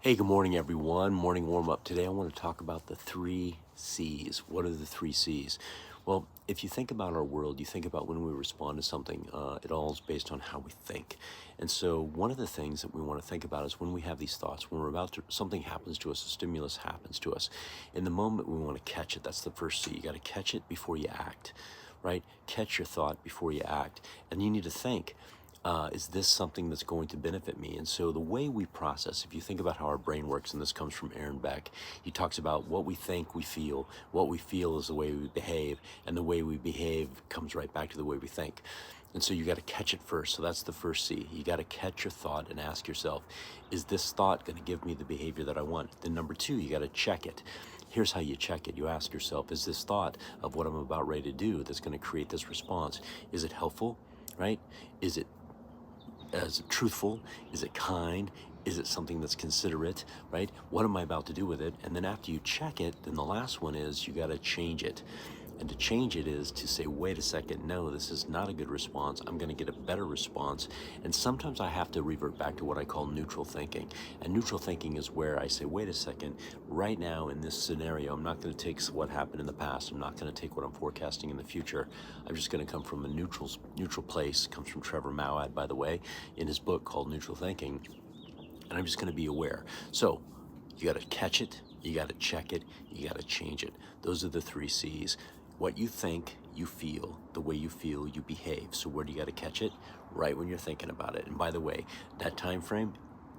Hey, good morning, everyone. Morning warm up. Today, I want to talk about the three C's. What are the three C's? Well, if you think about our world, you think about when we respond to something, it all is based on how we think. And so, one of the things that we want to think about is when we have these thoughts, when we're about to, something happens to us, a stimulus happens to us. In the moment, we want to catch it. That's the first C. You got to catch it before you act, right? Catch your thought before you act. And you need to think, is this something that's going to benefit me? And so the way we process, if you think about how our brain works, and this comes from Aaron Beck, he talks about what we think, we feel. What we feel is the way we behave, and the way we behave comes right back to the way we think. And so you got to catch it first. So that's the first C. You got to catch your thought and ask yourself, is this thought going to give me the behavior that I want? Then number two, you got to check it. Here's how you check it. You ask yourself, is this thought of what I'm about ready to do that's going to create this response, is it helpful, right? Is it truthful? Is it kind? Is it something that's considerate, right? What am I about to do with it? And then after you check it, then the last one is you got to change it. And to change it is to say, wait a second, no, this is not a good response. I'm going to get a better response. And sometimes I have to revert back to what I call neutral thinking. And neutral thinking is where I say, wait a second, right now in this scenario, I'm not going to take what happened in the past. I'm not going to take what I'm forecasting in the future. I'm just going to come from a neutral place. It comes from Trevor Mowat, by the way, in his book called Neutral Thinking. And I'm just going to be aware. So you got to catch it, you got to check it, you got to change it. Those are the three C's. What you think, you feel. The way you feel, you behave. So where do you got to catch it? Right when you're thinking about it. And by the way, that time frame,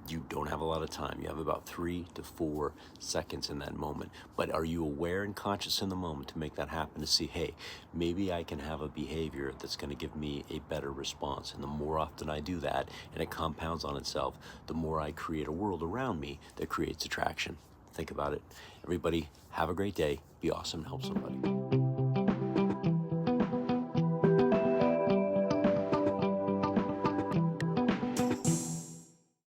you don't have a lot of time. You have about 3 to 4 seconds in that moment. But are you aware and conscious in the moment to make that happen, to see, hey, maybe I can have a behavior that's going to give me a better response. And the more often I do that, and it compounds on itself, the more I create a world around me that creates attraction. Think about it. Everybody, have a great day. Be awesome and help somebody.